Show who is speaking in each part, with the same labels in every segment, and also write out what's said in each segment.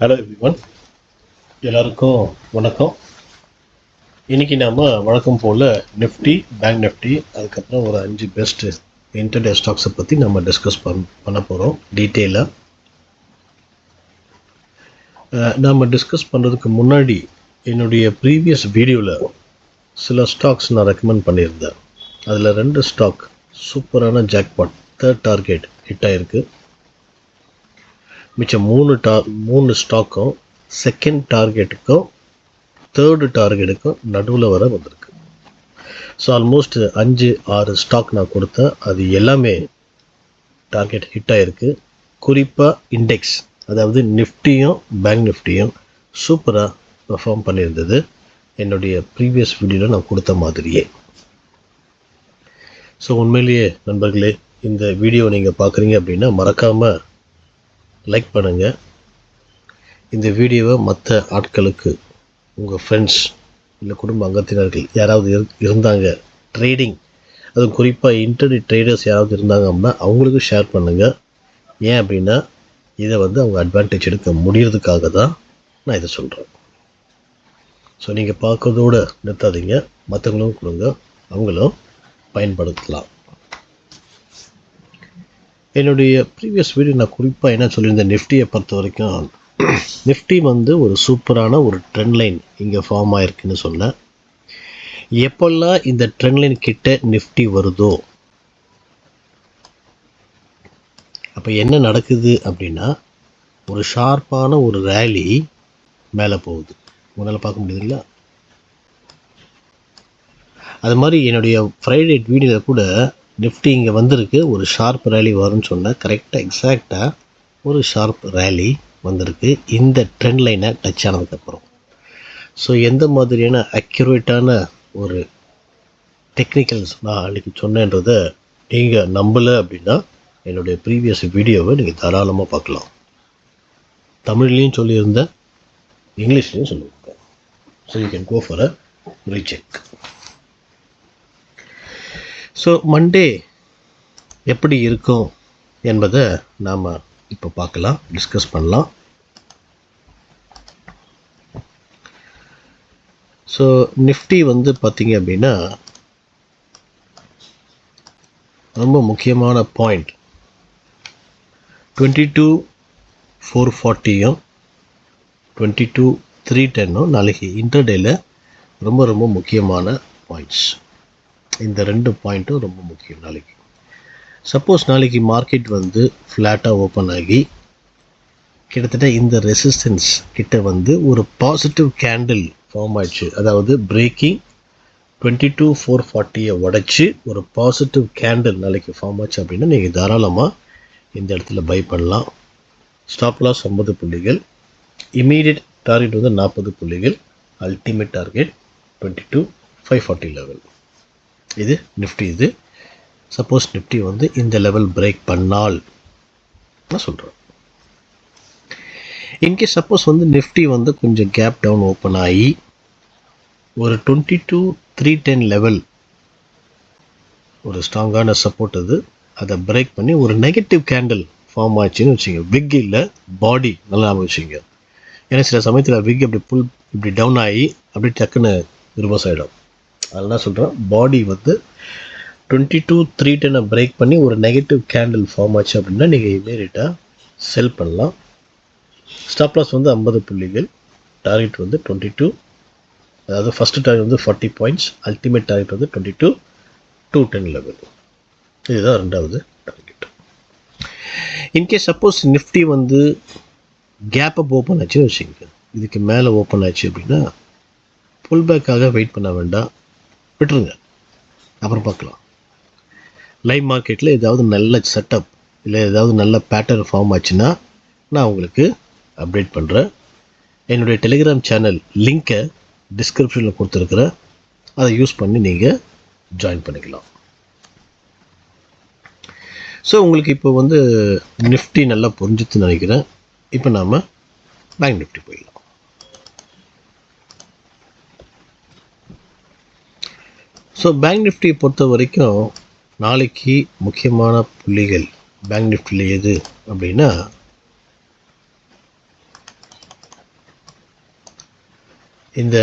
Speaker 1: Hello everyone, எல்லாருக்கும் வணக்கம். இன்றைக்கி நாம் வழக்கம் போல் நிஃப்டி, பேங்க் நிஃப்டி, அதுக்கப்புறம் ஒரு 5 பெஸ்ட்டு இன்டர்டே ஸ்டாக்ஸை பற்றி நம்ம டிஸ்கஸ் பண்ண போகிறோம் டீட்டெயிலாக. நாம் டிஸ்கஸ் பண்ணுறதுக்கு முன்னாடி என்னுடைய ப்ரீவியஸ் வீடியோவில் சில ஸ்டாக்ஸ் நான் ரெக்கமெண்ட் பண்ணியிருந்தேன். அதில் 2 ஸ்டாக் சூப்பரான ஜாக்பாட், 3rd டார்கெட் ஹிட் ஆகிருக்கு. மிச்சம் 3 ஸ்டாக்கும் 2nd டார்கெட்டுக்கும் 3rd டார்கெட்டுக்கும் நடுவில் வர வந்திருக்கு. ஸோ ஆல்மோஸ்ட் 5-6 ஸ்டாக் நான் கொடுத்தேன். அது எல்லாமே டார்கெட் ஹிட் ஆகிருக்கு. குறிப்பாக இண்டெக்ஸ், அதாவது நிஃப்டியும் பேங்க் நிஃப்டியும் சூப்பராக பெர்ஃபார்ம் பண்ணியிருந்தது, என்னுடைய ப்ரீவியஸ் வீடியோவில் நான் கொடுத்த மாதிரியே. ஸோ உண்மையிலேயே நண்பர்களே, இந்த வீடியோ நீங்கள் பார்க்குறீங்க அப்படின்னா மறக்காமல் லைக் பண்ணுங்கள். இந்த வீடியோவை மற்ற ஆட்களுக்கு, உங்கள் ஃப்ரெண்ட்ஸ் இல்லை குடும்ப அங்கத்தினர்கள் யாராவது இருந்தாங்க ட்ரேடிங், அதுவும் குறிப்பாக இன்டர்நெட் ட்ரேடர்ஸ் யாராவது இருந்தாங்க அப்படின்னா அவங்களுக்கு ஷேர் பண்ணுங்கள். ஏன் அப்படின்னா இதை அவங்க அட்வான்டேஜ் எடுக்க முடியறதுக்காக தான் நான் இதை சொல்கிறேன். ஸோ நீங்கள் பார்க்கறதோடு நிறுத்தாதீங்க, மற்றவங்களும் கொடுங்க, அவங்களும் பயன்படுத்தலாம். என்னுடைய ப்ரீவியஸ் வீடியோ நான் குறிப்பாக என்ன சொல்லியிருந்தேன், நிஃப்டியை பொறுத்த வரைக்கும் நிஃப்டி ஒரு சூப்பரான ஒரு ட்ரெண்ட் லைன் இங்கே ஃபார்ம் ஆயிருக்குன்னு சொன்னேன். எப்பெல்லாம் இந்த ட்ரெண்ட் லைன் கிட்ட நிஃப்டி வருதோ அப்போ என்ன நடக்குது அப்படின்னா ஒரு ஷார்ப்பான ஒரு ரேலி மேலே போகுது. உங்களால் பார்க்க முடியுதுங்களா? அது மாதிரி என்னுடைய ஃப்ரைடே வீடியோவில் கூட நிஃப்டி இங்கே வந்திருக்கு, ஒரு ஷார்ப் ரேலி வரும்னு சொன்னேன். கரெக்டாக எக்ஸாக்டாக ஒரு ஷார்ப் ரேலி வந்திருக்கு இந்த ட்ரெண்ட் லைனை டச் ஆனதுக்கப்புறம். ஸோ எந்த மாதிரியான அக்யூரேட்டான ஒரு டெக்னிக்கல்ஸ் நான் அன்றைக்கி சொன்னேன்றதை நீங்கள் நம்பலை அப்படின்னா என்னுடைய ப்ரீவியஸ் வீடியோவை நீங்கள் தாராளமாக பார்க்கலாம். தமிழ்லேயும் சொல்லியிருந்தேன், இங்கிலீஷ்லேயும் சொல்லியிருக்கேன். So you can go for a recheck. So Monday எப்படி இருக்கும் என்பதை நாம் இப்போ பார்க்கலாம், டிஸ்கஸ் பண்ணலாம். ஸோ நிஃப்டி பார்த்தீங்க அப்படின்னா ரொம்ப முக்கியமான பாயிண்ட் 22,440யும் 22,310 நாளைக்கு இன்டர்டேல ரொம்ப ரொம்ப முக்கியமான பாயிண்ட்ஸ். இந்த 2 பாயிண்ட்டும் ரொம்ப முக்கியம் நாளைக்கு. சப்போஸ் நாளைக்கு மார்க்கெட் ஃப்ளாட்டாக ஓப்பன் ஆகி கிட்டத்தட்ட இந்த ரெசிஸ்டன்ஸ் கிட்ட ஒரு பாசிட்டிவ் கேண்டில் ஃபார்ம் ஆயிடுச்சு, அதாவது பிரேக்கிங் 22,440 உடைச்சி ஒரு பாசிட்டிவ் கேண்டில் நாளைக்கு ஃபார்ம் ஆச்சு அப்படின்னா நீங்கள் தாராளமாக இந்த இடத்துல பை பண்ணலாம். ஸ்டாப் லாஸ் 50 புள்ளிகள், இமீடியட் டார்கெட் 40 புள்ளிகள், அல்டிமேட் டார்கெட் 22,540 லெவல். இது நிஃப்டி. இது சப்போஸ் நிஃப்டி இந்த லெவல் பிரேக் பண்ணால் நான் சொல்கிறேன். இன்கேஸ் சப்போஸ் நிஃப்டி கொஞ்சம் கேப் டவுன் ஓப்பன் ஆகி ஒரு 22,310 லெவல் ஒரு ஸ்ட்ராங்கான சப்போர்ட் அதை பிரேக் பண்ணி ஒரு நெகட்டிவ் கேண்டில் ஃபார்ம் ஆச்சுன்னு வச்சுங்க, விக் இல்லை பாடி நல்லா வச்சுங்க. ஏன்னா சில சமயத்தில் விக் இப்படி டவுன் ஆகி அப்படியே டக்குன்னு ரிவர்ஸ் ஆகிடும். அதெல்லாம் சொல்கிறேன், பாடி 22,310 பிரேக் பண்ணி ஒரு நெகட்டிவ் கேண்டில் ஃபார்ம் ஆச்சு அப்படின்னா நீங்கள் இமீடியட்டாக செல் பண்ணலாம். ஸ்டாப் லாஸ் 50 புள்ளிகள், டார்கெட் 22, அதாவது first target 40 points, ultimate target 22,210 level. இதுதான் 2வது target. In case suppose Nifty gap up open ஆச்சுன்னு வச்சுக்கோங்க, இதுக்கு மேலே ஓப்பன் ஆச்சு அப்படின்னா புல் பேக்காக வெயிட் பண்ண வேண்டாம், விட்டுருங்க, அப்புறம் பார்க்கலாம். லைவ் மார்க்கெட்டில் ஏதாவது நல்ல செட்டப் இல்லை ஏதாவது நல்ல பேட்டர்ன் ஃபார்ம் ஆச்சுன்னா நான் உங்களுக்கு அப்டேட் பண்ணுறேன். என்னுடைய டெலிகிராம் சேனல் லிங்க்கை டிஸ்கிரிப்ஷனில் கொடுத்துருக்குறேன், அதை யூஸ் பண்ணி நீங்கள் ஜாயின் பண்ணிக்கலாம். ஸோ உங்களுக்கு இப்போ நிஃப்டி நல்லா புரிஞ்சுதுன்னு நினைக்கிறேன். இப்போ நாம் பேங்க் நிஃப்டி போயிடலாம். ஸோ பேங்க் நிஃப்டியை பொறுத்த வரைக்கும் நாளைக்கு முக்கியமான புள்ளிகள் பேங்க் நிஃப்டியில் எது அப்படின்னா இந்த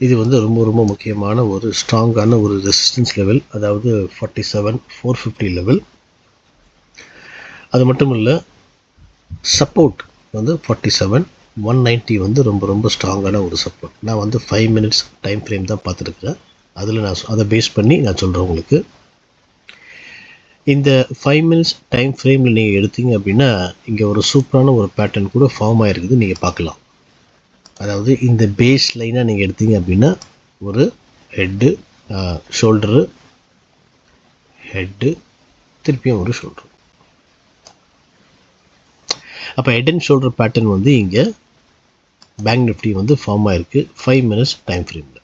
Speaker 1: இது வந்து ரொம்ப ரொம்ப முக்கியமான ஒரு ஸ்ட்ராங்கான ஒரு ரெசிஸ்டன்ஸ் லெவல், அதாவது 47,450 லெவல். அது மட்டும் இல்லை, சப்போர்ட் வந்து 47,190 வந்து ரொம்ப ரொம்ப ஸ்ட்ராங்கான ஒரு சப்போர்ட். நான் வந்து 5 மினிட்ஸ் டைம் ஃப்ரேம் தான் பார்த்துருக்குறேன். அதில் நான் அதை பேஸ் பண்ணி நான் சொல்கிறேன் உங்களுக்கு. இந்த 5 மினிட்ஸ் டைம் ஃப்ரேமில் நீங்கள் எடுத்தீங்க அப்படின்னா இங்கே ஒரு சூப்பரான ஒரு பேட்டர்ன் கூட ஃபார்ம் ஆகிருக்குது, நீங்கள் பார்க்கலாம். அதாவது இந்த பேஸ் லைனாக நீங்கள் எடுத்தீங்க அப்படின்னா ஒரு ஹெட்டு, ஷோல்டரு, ஹெட்டு, திருப்பியும் ஒரு ஷோல்டரு. அப்போ ஹெட் அண்ட் ஷோல்டர் பேட்டர்ன் வந்து இங்கே பேங்க் நிஃப்டி வந்து ஃபார்ம் ஆகிருக்கு 5 மினிட்ஸ் டைம் ஃப்ரேமில்.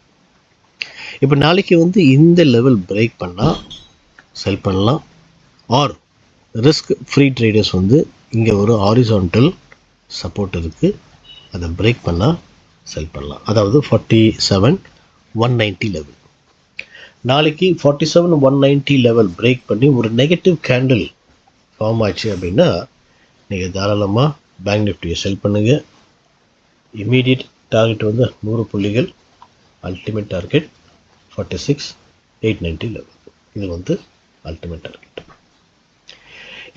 Speaker 1: இப்போ நாளைக்கு வந்து இந்த லெவல் பிரேக் பண்ணால் செல் பண்ணலாம். ஆர் ரிஸ்க் ஃப்ரீ ட்ரேடர்ஸ் வந்து இங்கே ஒரு ஹாரிசான்டல் சப்போர்ட் இருக்குது, அதை பிரேக் பண்ணால் செல் பண்ணலாம். அதாவது 47,190 லெவல். நாளைக்கு 47,190 லெவல் பிரேக் பண்ணி ஒரு நெகட்டிவ் கேண்டில் ஃபார்ம் ஆச்சு அப்படின்னா நீங்கள் தாராளமாக பேங்க் நிஃப்டியை செல் பண்ணுங்கள். இமீடியட் டார்கெட் வந்து 100 புள்ளிகள், அல்டிமேட் டார்கெட் 46,890 லெவல். இது வந்து ultimate target.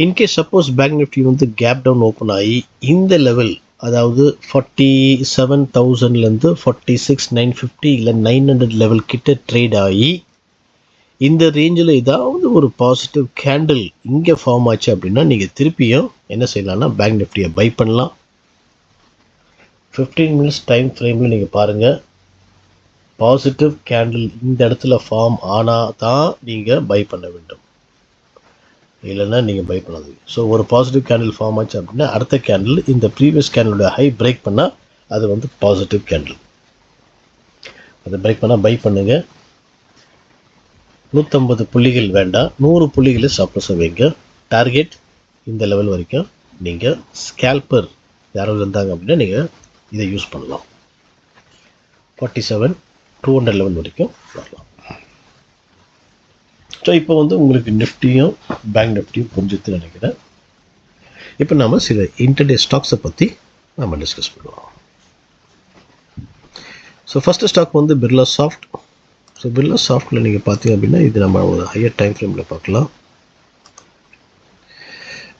Speaker 1: In case suppose bank Nifty வந்து கேப் டவுன் ஓப்பன் ஆகி இந்த லெவல், அதாவது 47,000லேருந்து 46,950 இல்லை 900 லெவல் கிட்ட ட்ரேட் ஆகி இந்த ரேஞ்சில் ஏதாவது ஒரு பாசிட்டிவ் கேண்டில் இங்கே ஃபார்ம் ஆச்சு அப்படின்னா நீங்கள் திருப்பியும் என்ன செய்யலாம்னா பேங்க் நிஃப்டியை பை பண்ணலாம். 15 மினிட்ஸ் டைம் ஃப்ரேமில் நீங்கள் பாருங்கள், பாசிட்டிவ் கேண்டில் இந்த இடத்துல ஃபார்ம் ஆனால் தான் நீங்கள் பை பண்ண வேண்டும், இல்லைன்னா நீங்கள் பை பண்ணாதீங்க. ஸோ ஒரு பாசிட்டிவ் கேண்டில் ஃபார்ம் ஆச்சு அப்படின்னா அடுத்த கேண்டில் இந்த ப்ரீவியஸ் கேண்டிலோட ஹை பிரேக் பண்ணால் அது வந்து பாசிட்டிவ் கேண்டில், அதை பிரேக் பண்ணால் பை பண்ணுங்கள். 150 புள்ளிகள் வேண்டாம், 100 புள்ளிகளை ஸ்டாப்லஸ் வைங்க. டார்கெட் இந்த லெவல் வரைக்கும். நீங்கள் ஸ்கேல்பர் யாராவது இருந்தாங்க அப்படின்னா நீங்கள் இதை யூஸ் பண்ணலாம். 47,200 லெவல் வரைக்கும் வரலாம். ஸோ இப்போ வந்து உங்களுக்கு நிஃப்டியும் பேங்க் நிஃப்டியும் புரிஞ்சுன்னு நினைக்கிறேன். இப்போ நம்ம சில இன்டர்டே ஸ்டாக்ஸை பற்றி நம்ம டிஸ்கஸ் பண்ணுவோம். ஸோ ஃபஸ்ட்டு ஸ்டாக் வந்து பிர்லா சாஃப்ட். ஸோ பிர்லா சாஃப்ட்டில் நீங்கள் பார்த்தீங்க அப்படின்னா இது நம்ம ஒரு ஹையர் டைம் ஃப்ரேமில் பார்க்கலாம்.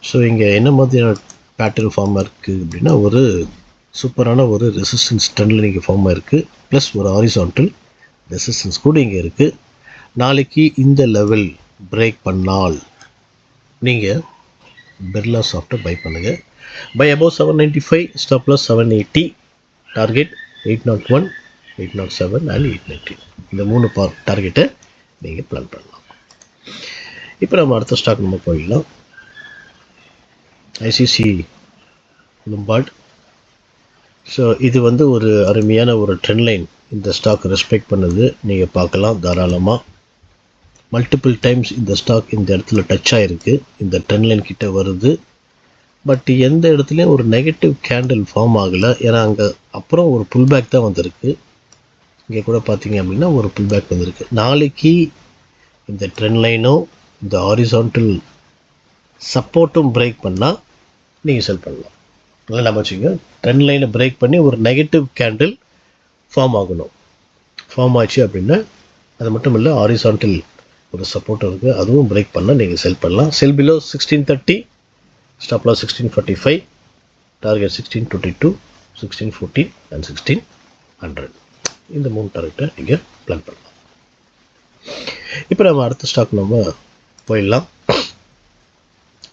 Speaker 1: ஸோ இங்கே என்ன மாதிரியான பேட்டர்ன் ஃபார்மாக இருக்குது அப்படின்னா ஒரு சூப்பரான ஒரு ரெசிஸ்டன்ஸ் ட்ரெண்டில் நீங்கள் ஃபார்மாக இருக்குது, ப்ளஸ் ஒரு ஹாரிசான்டல் ரெசிஸ்டன்ஸ் கூட இங்கே இருக்குது. நாளைக்கு இந்த லெவல் பிரேக் பண்ணால் நீங்கள் பிர்லா சாஃப்ட்டை பை பண்ணுங்கள். Buy above 795, stop loss 780, target 801, 807 and 890. இந்த 3 டார்கெட்டை நீங்கள் பிளான் பண்ணலாம். இப்போ நம்ம அடுத்த ஸ்டாக் நம்ம போயிடலாம். ஐசிசி லும்பார்ட். ஸோ இது வந்து ஒரு அருமையான ஒரு ட்ரெண்ட் லைன் இந்த ஸ்டாக் ரெஸ்பெக்ட் பண்ணுது, நீங்கள் பார்க்கலாம் தாராளமாக. மல்டிபிள் டைம்ஸ் இந்த ஸ்டாக் இந்த இடத்துல டச் ஆகிருக்கு, இந்த ட்ரெண்ட் லைன் கிட்ட வருது. பட் எந்த இடத்துலையும் ஒரு நெகட்டிவ் கேண்டில் ஃபார்ம் ஆகலை, ஏன்னா அங்கே அப்புறம் ஒரு புல் பேக் தான் வந்திருக்கு. இங்கே கூட பார்த்தீங்க அப்படின்னா ஒரு புல் பேக் வந்திருக்கு. நாளைக்கு இந்த ட்ரெண்ட் லைனும் இந்த ஹாரிசான்டல் சப்போர்ட்டும் பிரேக் பண்ணால் நீங்கள் செல் பண்ணலாம். நல்லா நம்ம வச்சுங்க, ட்ரெண்ட் லைனை பிரேக் பண்ணி ஒரு நெகட்டிவ் கேண்டில் ஃபார்ம் ஆகணும். ஃபார்ம் ஆச்சு அப்படின்னா அது மட்டும் இல்லை, ஹாரிசான்டல் ஒரு சப்போர்ட் இருக்குது, அதுவும் பிரேக் பண்ணால் நீங்கள் செல் பண்ணலாம். Sell below 1630, stop loss 1645, target 1622, 1640 and 1600. இந்த 3 டார்கெட்டை நீங்கள் பிளான் பண்ணலாம். இப்போ நம்ம அடுத்த ஸ்டாக் நம்ம போயிடலாம்.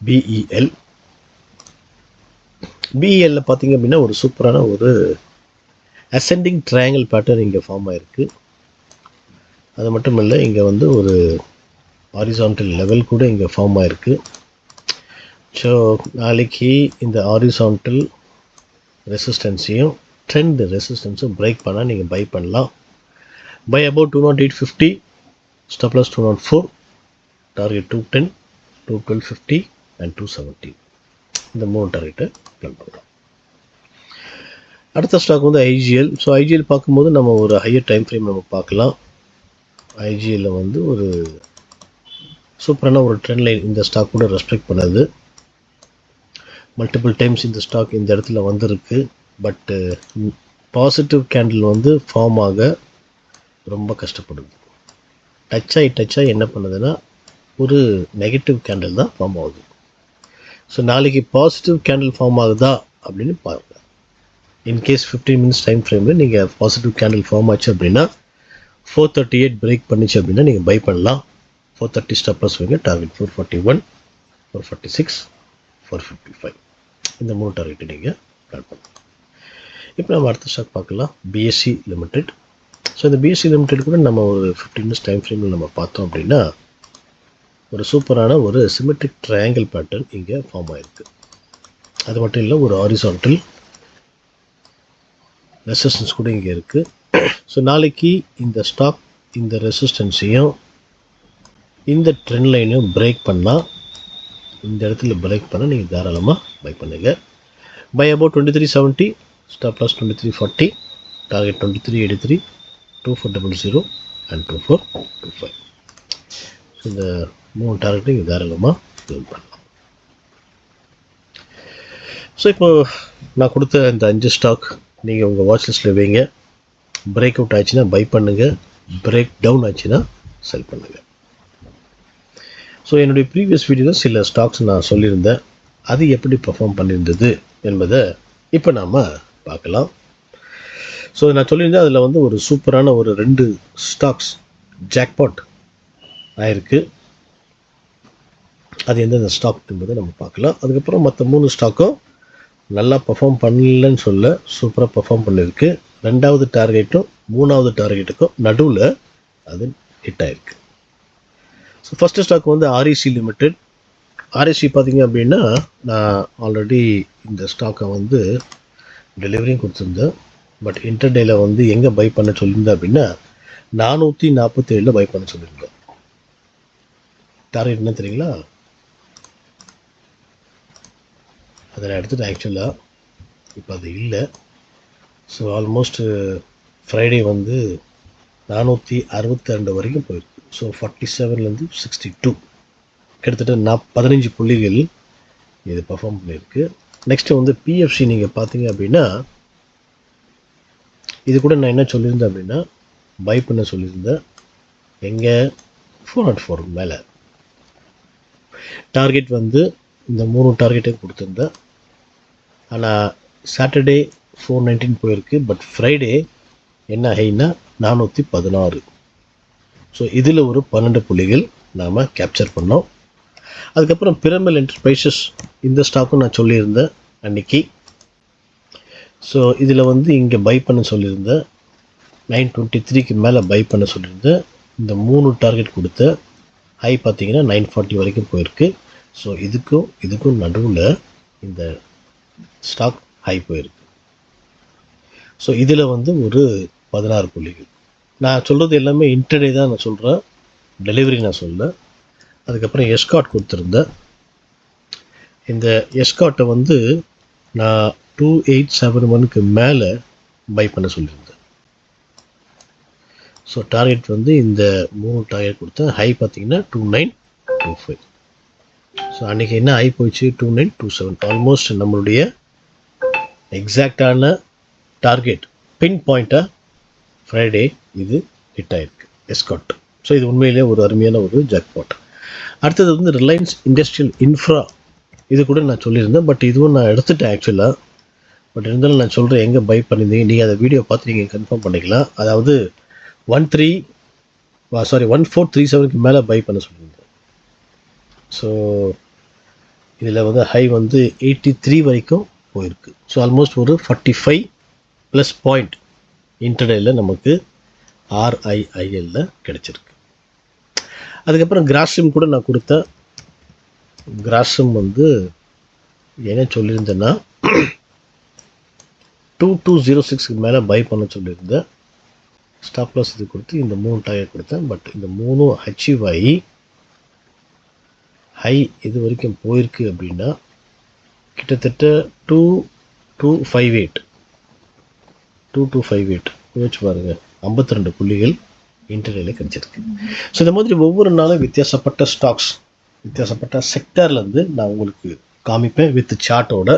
Speaker 1: பிஇஎல். பிஇஎல்ல பார்த்தீங்க அப்படின்னா ஒரு சூப்பரான ஒரு அசெண்டிங் ட்ரையாங்கிள் பேட்டர்ன் இங்கே ஃபார்ம் ஆகிருக்கு. அது மட்டும் இல்லை, இங்கே வந்து ஒரு ஹாரிசான்டல் லெவல் கூட இங்கே ஃபார்ம் ஆகிருக்கு. ஸோ நாளைக்கு இந்த ஹாரிசான்டல் ரெசிஸ்டன்ஸையும் ட்ரெண்ட் ரெசிஸ்டன்ஸும் பிரேக் பண்ணால் நீங்கள் பை பண்ணலாம். Buy about 208.50, stop loss 204, target 210, 212.50 and 270. இந்த 3 டார்கெட்டை பிளான் பண்ணலாம். அடுத்த ஸ்டாக் வந்து ஐஜிஎல். ஸோ ஐஜிஎல் பார்க்கும்போது நம்ம ஒரு ஹையர் டைம் ஃப்ரேம் நம்ம பார்க்கலாம். ஐஜிஎல்ல வந்து ஒரு சூப்பரான ஒரு ட்ரெண்ட் லைன் இந்த ஸ்டாக் கூட ரெஸ்பெக்ட் பண்ணுது. மல்டிபிள் டைம்ஸ் இந்த ஸ்டாக் இந்த இடத்துல வந்திருக்கு. பட்டு பாசிட்டிவ் கேண்டில் வந்து ஃபார்ம் ஆக ரொம்ப கஷ்டப்படுது. டச் ஆகி என்ன பண்ணுதுன்னா ஒரு நெகட்டிவ் கேண்டில் தான் ஃபார்ம் ஆகுது. ஸோ நாளைக்கு பாசிட்டிவ் கேண்டில் ஃபார்ம் ஆகுதா அப்படின்னு பாருங்கள். இன்கேஸ் 15 மினிட்ஸ் டைம் ஃப்ரேமில் நீங்கள் பாசிட்டிவ் கேண்டில் ஃபார்ம் ஆச்சு அப்படின்னா 438 பிரேக் பண்ணிச்சு அப்படின்னா நீங்கள் பை பண்ணலாம். 430 ஸ்டாப் லாஸ் வைங்க. டார்கெட் 441, 446, 455 இந்த 3 டார்கெட்டை நீங்கள் பிளான் பண்ணலாம். இப்போ நம்ம அடுத்த ஸ்டாக் பார்க்கலாம், பிஎஸ்சி லிமிடெட். ஸோ இந்த பிஎஸ்சி லிமிடெட் கூட நம்ம ஒரு 15 மினிட்ஸ் டைம் ஃப்ரேமில் நம்ம பார்த்தோம் அப்படின்னா ஒரு சூப்பரான ஒரு சிமெட்ரிக் ட்ரையாங்கிள் பேட்டர்ன் இங்கே ஃபார்ம் ஆகிருக்கு. அது மட்டும் இல்லை, ஒரு ஹாரிசான்டல் ரெசிஸ்டன்ஸ் கூட இங்கே இருக்குது. ஸோ நாளைக்கு இந்த ஸ்டாக் இந்த ரெசிஸ்டன்ஸையும் இந்த ட்ரெண்ட் லைனையும் பிரேக் பண்ணால், இந்த இடத்துல பிரேக் பண்ணால் நீங்கள் தாராளமாக பை பண்ணுங்கள். Buy about 2370, stop loss 2340, target 2383, 2400 and 2425. So இந்த 3 டார்கெட்டை நீங்கள் தாராளமாக யூஸ் பண்ணலாம். ஸோ இப்போ நான் கொடுத்த இந்த 5 ஸ்டாக் நீங்கள் உங்கள் வாட்ச் லிஸ்ட்டில் வைங்க. பிரேக் அவுட் ஆச்சுன்னா பை பண்ணுங்கள், பிரேக் டவுன் ஆச்சுன்னா செல் பண்ணுங்கள். ஸோ என்னுடைய ப்ரீவியஸ் வீடியோவில் சில ஸ்டாக்ஸ் நான் சொல்லியிருந்தேன், அது எப்படி பெர்ஃபார்ம் பண்ணியிருந்தது என்பதை இப்போ நாம் பார்க்கலாம். ஸோ நான் சொல்லியிருந்தேன், அதில் வந்து ஒரு சூப்பரான ஒரு 2 ஸ்டாக்ஸ் ஜாக்பாட் ஆயிருக்கு. அது எந்தெந்த ஸ்டாக் என்பதை நம்ம பார்க்கலாம். அதுக்கப்புறம் மற்ற 3 ஸ்டாக்கும் நல்லா பெர்ஃபார்ம் பண்ணலன்னு சொல்ல சூப்பராக பெர்ஃபார்ம் பண்ணியிருக்கு. 2வது டார்கெட்டும் 3வது டார்கெட்டுக்கும் நடுவில் அது ஹிட் ஆகிருக்கு. ஸோ ஃபஸ்ட்டு ஸ்டாக் வந்து ஆர்இசி லிமிடெட். ஆர்இசி பார்த்திங்க அப்படின்னா நான் ஆல்ரெடி இந்த ஸ்டாக்கை வந்து டெலிவரியும் கொடுத்துருந்தேன். பட் இன்டர்டேயில் வந்து எங்கே பை பண்ண சொல்லியிருந்தேன் அப்படின்னா 447 பை பண்ண சொல்லியிருந்தேன். டார்கெட் என்ன தெரியுங்களா? அதை நான் எடுத்துகிட்டேன் ஆக்சுவலாக. இப்போ அது இல்லை. ஸோ ஆல்மோஸ்ட் ஃப்ரைடே வந்து 462 வரைக்கும் போயிருக்கு. ஸோ 47லேருந்து 62 கிட்டத்தட்ட 15 புள்ளிகள் இது பர்ஃபார்ம் பண்ணியிருக்கு. நெக்ஸ்ட்டு வந்து பிஎஃப்சி நீங்கள் பார்த்தீங்க அப்படின்னா இது கூட நான் என்ன சொல்லியிருந்தேன் அப்படின்னா பை பண்ண சொல்லியிருந்தேன். எங்கே 404 மேலே டார்கெட் வந்து இந்த 3 டார்கெட்டையும் கொடுத்துருந்தேன். ஆனால் சாட்டர்டே 419 போயிருக்கு. பட் ஃப்ரைடே என்ன ஹைனா 416. ஸோ இதில் ஒரு 12 புள்ளிகள் நாம் கேப்சர் பண்ணோம். அதுக்கப்புறம் பிரமல் என்டர்பிரைசஸ் இந்த ஸ்டாக்கும் நான் சொல்லியிருந்தேன் அன்றைக்கி. ஸோ இதில் வந்து இங்கே பை பண்ண சொல்லியிருந்தேன். 923க்கு மேலே பை பண்ண சொல்லியிருந்தேன். இந்த 3 டார்கெட் கொடுத்த ஹை பார்த்தீங்கன்னா 940 வரைக்கும் போயிருக்கு. ஸோ இதுக்கும் நடுவில் இந்த ஸ்டாக் ஹை போயிருக்கு. ஸோ இதில் வந்து ஒரு 16 புள்ளிகள். நான் சொல்கிறது எல்லாமே இன்டர்டே தான் நான் சொல்கிறேன், டெலிவரி நான் சொல்ல. அதுக்கப்புறம் எஸ்காட் கொடுத்துருந்தேன். இந்த எஸ்காட்டை வந்து நான் 2871க்கு மேலே பை பண்ண சொல்லியிருந்தேன். ஸோ டார்கெட் வந்து இந்த 3 டார்கெட் கொடுத்தேன். ஹை பார்த்தீங்கன்னா 2925. ஸோ அன்றைக்கி என்ன ஹை போயிடுச்சு 2927. ஆல்மோஸ்ட் நம்மளுடைய எக்ஸாக்டான டார்கெட் பின் பாயிண்ட்டாக ஃப்ரைடே இது ஹிட் ஆகிருக்கு எஸ்காட். ஸோ இது உண்மையிலே ஒரு அருமையான ஒரு ஜாக்பாட். அடுத்தது வந்து ரிலையன்ஸ் இண்டஸ்ட்ரியல் இன்ஃப்ரா. இது கூட நான் சொல்லியிருந்தேன். பட் இதுவும் நான் எடுத்துட்டேன் ஆக்சுவலாக. பட் இருந்தாலும் நான் சொல்கிறேன் எங்கே பை பண்ணியிருந்தீங்க, நீங்கள் அதை வீடியோ பார்த்து நீங்கள் கன்ஃபார்ம் பண்ணிக்கலாம். அதாவது 1437க்கு மேலே பை பண்ண சொல்லியிருந்தேன். ஸோ இதில் வந்து ஹை வந்து 83 வரைக்கும் போயிருக்கு. ஸோ ஆல்மோஸ்ட் ஒரு 45 ப்ளஸ் பாயிண்ட் இன்டர்டேயில் நமக்கு RIIL கிடச்சிருக்கு. அதுக்கப்புறம் கிராசிம் கூட நான் கொடுத்தேன். கிராசிம் வந்து என்ன சொல்லியிருந்தேன்னா 2206க்கு மேலே பை பண்ண சொல்லியிருந்தேன். ஸ்டாப் லாஸ் இது கொடுத்து இந்த 3 டார்கெட் கொடுத்தேன். பட் இந்த 3 அச்சீவ் ஆகி ஹை இது வரைக்கும் போயிருக்கு அப்படின்னா கிட்டத்தட்ட 2258 யோசிச்சு பாருங்கள், 52 புள்ளிகள் இன்டர்டேல கிடச்சிருக்கு. ஸோ இந்த மாதிரி ஒவ்வொரு நாளும் வித்தியாசப்பட்ட ஸ்டாக்ஸ் வித்தியாசப்பட்ட செக்டர்லேருந்து நான் உங்களுக்கு காமிப்பேன் வித் சார்ட்டோட.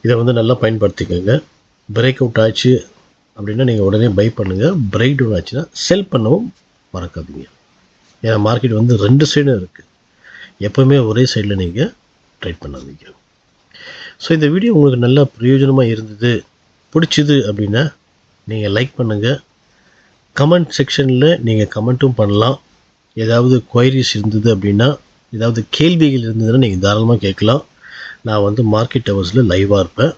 Speaker 1: இதை வந்து நல்லா பயன்படுத்திக்கோங்க. பிரேக் அவுட் ஆச்சு அப்படின்னா நீங்கள் உடனே பை பண்ணுங்கள். பிரேக் டவுன் ஆச்சுன்னா செல் பண்ணவும் மறக்காதீங்க. ஏன்னா மார்க்கெட் வந்து 2 சைடும் இருக்குது. எப்போவுமே ஒரே சைடில் நீங்கள் ட்ரேட் பண்ணாதீங்க. ஸோ இந்த வீடியோ உங்களுக்கு நல்லா பிரயோஜனமாக இருந்தது, பிடிச்சிது அப்படின்னா நீங்கள் லைக் பண்ணுங்கள். கமெண்ட் செக்ஷனில் நீங்கள் கமெண்ட்டும் பண்ணலாம். ஏதாவது குவைரிஸ் இருந்தது அப்படின்னா, ஏதாவது கேள்விகள் இருந்ததுன்னா நீங்கள் தாராளமாக கேட்கலாம். நான் வந்து மார்க்கெட் ஹவர்ஸில் லைவாக இருப்பேன்.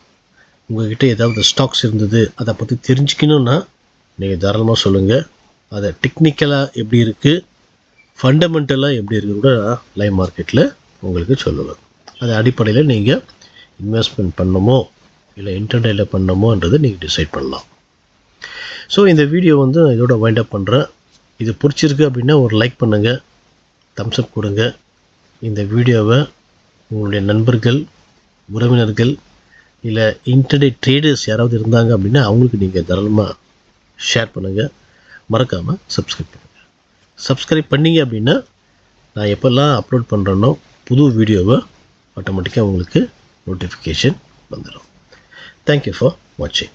Speaker 1: உங்கள்கிட்ட ஏதாவது ஸ்டாக்ஸ் இருந்தது அதை பற்றி தெரிஞ்சுக்கணுன்னா நீங்கள் தாராளமாக சொல்லுங்கள். அதை டெக்னிக்கலாக எப்படி இருக்குது, ஃபண்டமெண்டலாக எப்படி இருக்குது கூட லைவ் மார்க்கெட்டில் உங்களுக்கு சொல்லுவேன். அது அடிப்படையில் நீங்கள் இன்வெஸ்ட்மெண்ட் பண்ணணுமோ இல்லை இன்டர்டேயில் பண்ணணுமோன்றதை நீங்கள் டிசைட் பண்ணலாம். ஸோ இந்த வீடியோ வந்து நான் இதோட வைண்ட் அப் பண்ணுறேன். இது பிடிச்சிருக்கு அப்படின்னா ஒரு லைக் பண்ணுங்கள், தம்ஸ் அப் கொடுங்க. இந்த வீடியோவை உங்களுடைய நண்பர்கள், உறவினர்கள் இல்லை இன்டர்நெட் ட்ரேடர்ஸ் யாராவது இருந்தாங்க அப்படின்னா அவங்களுக்கு நீங்கள் தாராளமாக ஷேர் பண்ணுங்கள். மறக்காமல் சப்ஸ்கிரைப் பண்ணுங்கள். சப்ஸ்கிரைப் பண்ணிங்க அப்படின்னா நான் எப்போல்லாம் அப்லோட் பண்ணுறேனோ புது வீடியோவை ஆட்டோமேட்டிக்காக உங்களுக்கு நோட்டிஃபிகேஷன் வந்துடும். தேங்க்யூ ஃபார் வாட்சிங்.